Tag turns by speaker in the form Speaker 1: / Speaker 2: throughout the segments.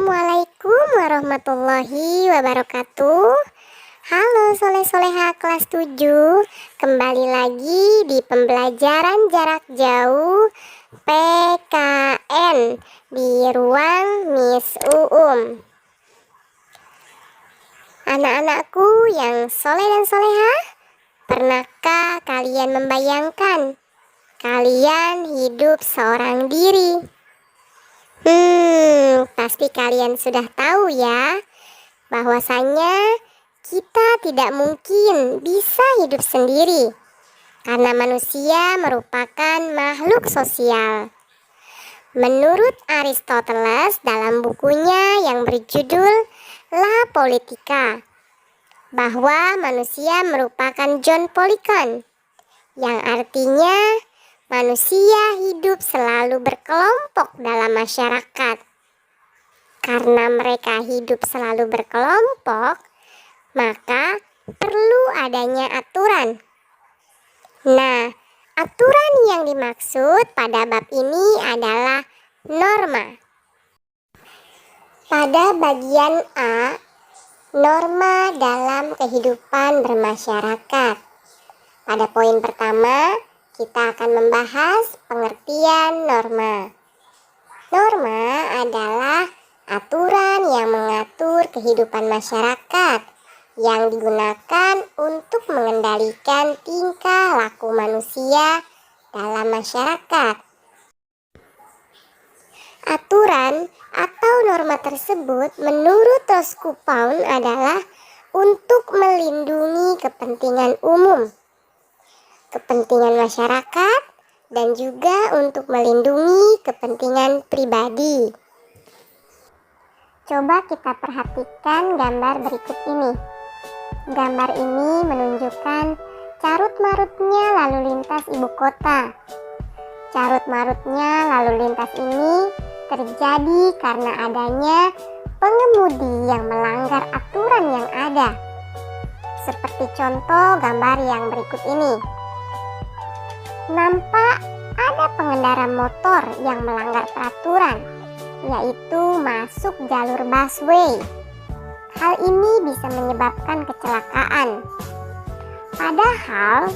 Speaker 1: Assalamualaikum warahmatullahi wabarakatuh. Halo soleh-soleha kelas 7. Kembali lagi di pembelajaran jarak jauh PKN di ruang Miss Uum. Anak-anakku yang soleh dan soleha, pernahkah kalian membayangkan kalian hidup seorang diri? Pasti kalian sudah tahu ya, bahwasanya kita tidak mungkin bisa hidup sendiri, karena manusia merupakan makhluk sosial. Menurut Aristoteles dalam bukunya yang berjudul La Politica, bahwa manusia merupakan John Polikon, yang artinya manusia hidup selalu berkelompok dalam masyarakat. Karena mereka hidup selalu berkelompok, maka perlu adanya aturan. Nah, aturan yang dimaksud pada bab ini adalah norma. Pada bagian A, norma dalam kehidupan bermasyarakat. Pada poin pertama, kita akan membahas pengertian norma. Norma adalah aturan yang mengatur kehidupan masyarakat yang digunakan untuk mengendalikan tingkah laku manusia dalam masyarakat. Aturan atau norma tersebut menurut Roscoe Pound adalah untuk melindungi kepentingan umum, kepentingan masyarakat, dan juga untuk melindungi kepentingan pribadi. Coba kita perhatikan gambar berikut ini. Gambar ini menunjukkan carut-marutnya lalu lintas ibu kota. Carut-marutnya lalu lintas ini terjadi karena adanya pengemudi yang melanggar aturan yang ada. Seperti contoh gambar yang berikut ini. Nampak ada pengendara motor yang melanggar peraturan, yaitu masuk jalur busway. Hal ini bisa menyebabkan kecelakaan. Padahal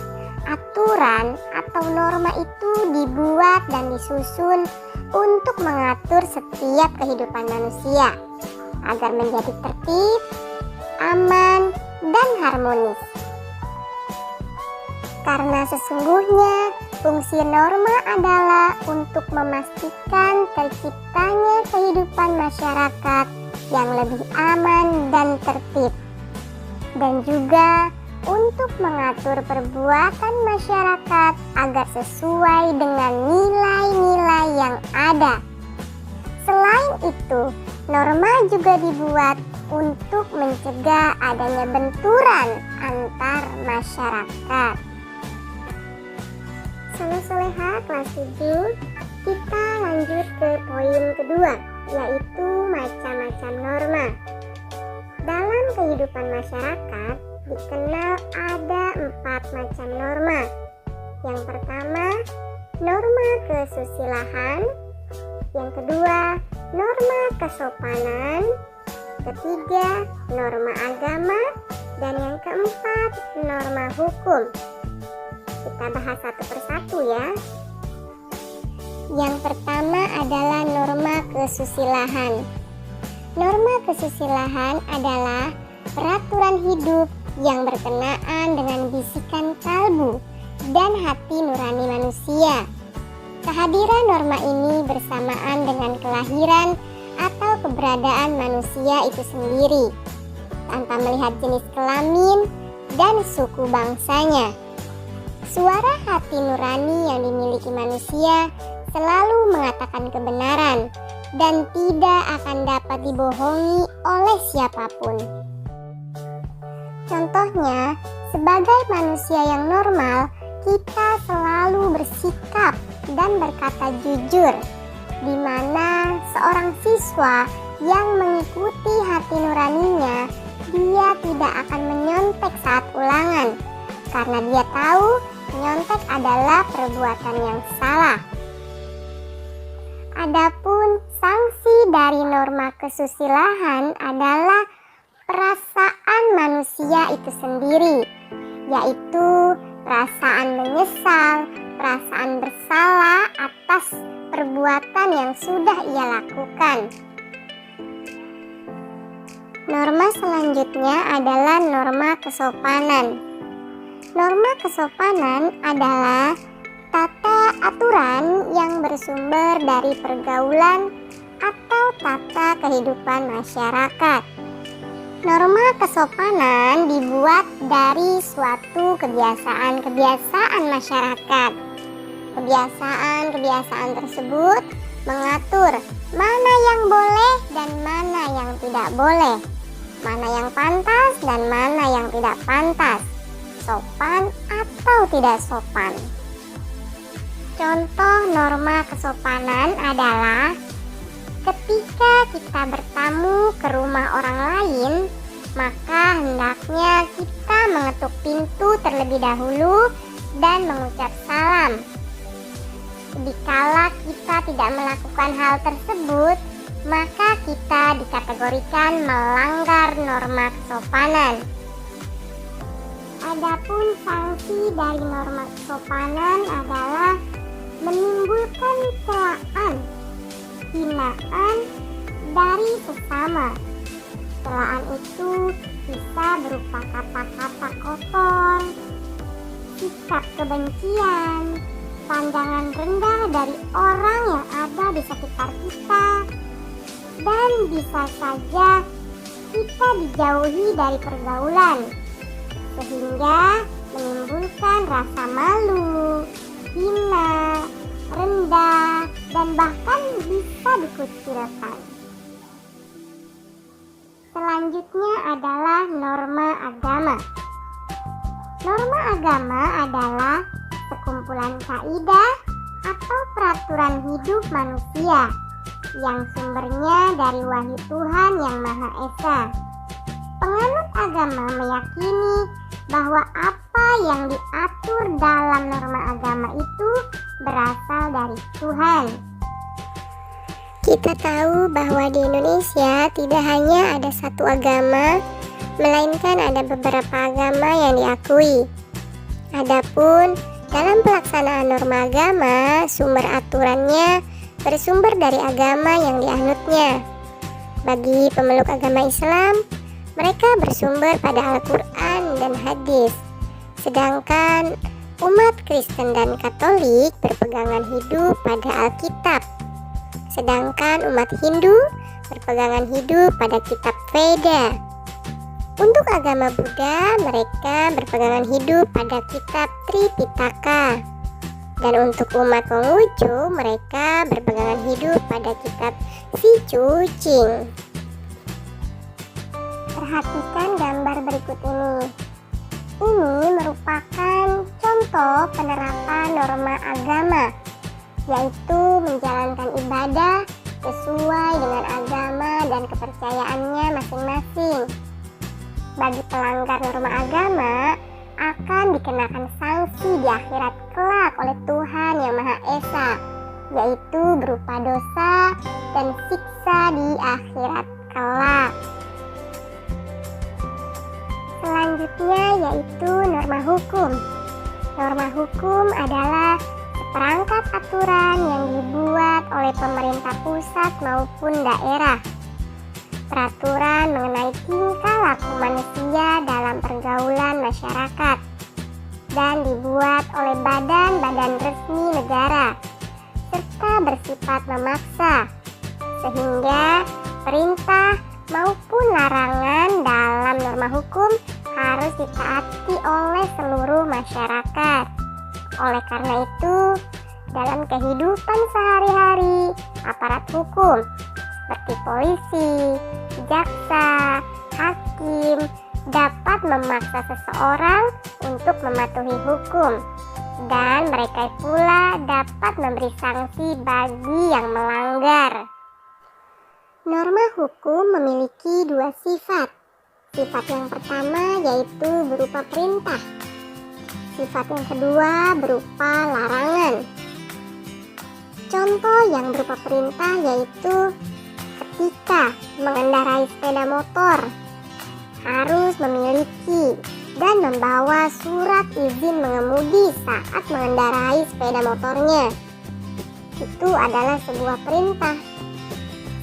Speaker 1: aturan atau norma itu dibuat dan disusun untuk mengatur setiap kehidupan manusia agar menjadi tertib, aman, dan harmonis. Karena sesungguhnya fungsi norma adalah untuk memastikan terciptanya kehidupan masyarakat yang lebih aman dan tertib, dan juga untuk mengatur perbuatan masyarakat agar sesuai dengan nilai-nilai yang ada. Selain itu, norma juga dibuat untuk mencegah adanya benturan antar masyarakat. Soleh-soleha kelas 7, kita lanjut ke poin kedua, yaitu macam-macam norma. Dalam kehidupan masyarakat dikenal ada 4 macam norma. Yang pertama, norma kesusilaan. Yang kedua, norma kesopanan. Ketiga, norma agama. Dan yang keempat, norma hukum. Kita bahas satu persatu ya. Yang pertama adalah norma kesusilaan. Norma kesusilaan adalah peraturan hidup yang berkenaan dengan bisikan kalbu dan hati nurani manusia. Kehadiran norma ini bersamaan dengan kelahiran atau keberadaan manusia itu sendiri, tanpa melihat jenis kelamin dan suku bangsanya. Suara hati nurani yang dimiliki manusia selalu mengatakan kebenaran dan tidak akan dapat dibohongi oleh siapapun. Contohnya, sebagai manusia yang normal, kita selalu bersikap dan berkata jujur, di mana seorang siswa yang mengikuti hati nuraninya, dia tidak akan menyontek saat ulangan, karena dia tahu nyontek adalah perbuatan yang salah. Adapun Sanksi dari norma kesusilaan adalah perasaan manusia itu sendiri, yaitu perasaan menyesal, perasaan bersalah atas perbuatan yang sudah ia lakukan. Norma selanjutnya adalah norma kesopanan. Norma kesopanan adalah tata aturan yang bersumber dari pergaulan atau tata kehidupan masyarakat. Norma kesopanan dibuat dari suatu kebiasaan-kebiasaan masyarakat. Kebiasaan-kebiasaan tersebut mengatur mana yang boleh dan mana yang tidak boleh, mana yang pantas dan mana yang tidak pantas, sopan atau tidak sopan. Contoh norma kesopanan adalah ketika kita bertamu ke rumah orang lain, maka hendaknya kita mengetuk pintu terlebih dahulu dan mengucap salam. Dikala kita tidak melakukan hal tersebut, maka kita dikategorikan melanggar norma kesopanan. Adapun sanksi dari norma kesopanan adalah menimbulkan celaan, hinaan dari sesama. Celaan itu bisa berupa kata-kata kotor, sikap kebencian, pandangan rendah dari orang yang ada di sekitar kita, dan bisa saja kita dijauhi dari pergaulan, sehingga menimbulkan rasa malu, hina, rendah, dan bahkan bisa dikucilkan. Selanjutnya adalah norma agama. Norma agama adalah sekumpulan kaidah atau peraturan hidup manusia yang sumbernya dari wahyu Tuhan yang Maha Esa. Penganut agama meyakini bahwa apa yang diatur dalam norma agama itu berasal dari Tuhan. Kita tahu bahwa di Indonesia tidak hanya ada satu agama, melainkan ada beberapa agama yang diakui. Adapun dalam pelaksanaan norma agama, sumber aturannya bersumber dari agama yang dianutnya. Bagi pemeluk agama Islam, mereka bersumber pada Al-Quran dan hadis. Sedangkan umat Kristen dan Katolik berpegangan hidup pada Alkitab. Sedangkan umat Hindu berpegangan hidup pada kitab Veda. Untuk agama Buddha, mereka berpegangan hidup pada kitab Tripitaka. Dan untuk umat Konghucu, mereka berpegangan hidup pada kitab Sichucing. Perhatikan gambar berikut ini. Ini merupakan contoh penerapan norma agama, yaitu menjalankan ibadah sesuai dengan agama dan kepercayaannya masing-masing. Bagi pelanggar norma agama akan dikenakan sanksi di akhirat kelak oleh Tuhan yang Maha Esa, yaitu berupa dosa dan siksa di akhirat kelak. Selanjutnya yaitu norma hukum. Norma hukum adalah seperangkat aturan yang dibuat oleh pemerintah pusat maupun daerah. Peraturan mengenai tingkah laku manusia dalam pergaulan masyarakat dan dibuat oleh badan-badan resmi negara serta bersifat memaksa, sehingga perintah maupun larangan dalam norma hukum harus ditaati oleh seluruh masyarakat. Oleh karena itu, dalam kehidupan sehari-hari, aparat hukum seperti polisi, jaksa, hakim dapat memaksa seseorang untuk mematuhi hukum, dan mereka pula dapat memberi sanksi bagi yang melanggar. Norma hukum memiliki dua sifat. Sifat yang pertama yaitu berupa perintah. Sifat yang kedua berupa larangan. Contoh yang berupa perintah yaitu ketika mengendarai sepeda motor harus memiliki dan membawa surat izin mengemudi saat mengendarai sepeda motornya. Itu adalah sebuah perintah.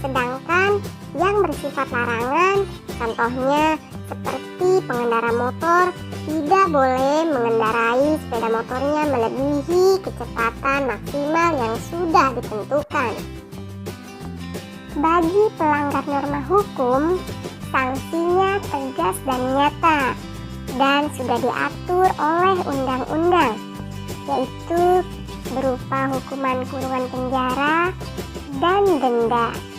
Speaker 1: Sedangkan yang bersifat larangan, contohnya seperti pengendara motor tidak boleh mengendarai sepeda motornya melebihi kecepatan maksimal yang sudah ditentukan. Bagi pelanggar norma hukum, sanksinya tegas dan nyata dan sudah diatur oleh undang-undang, yaitu berupa hukuman kurungan penjara dan denda.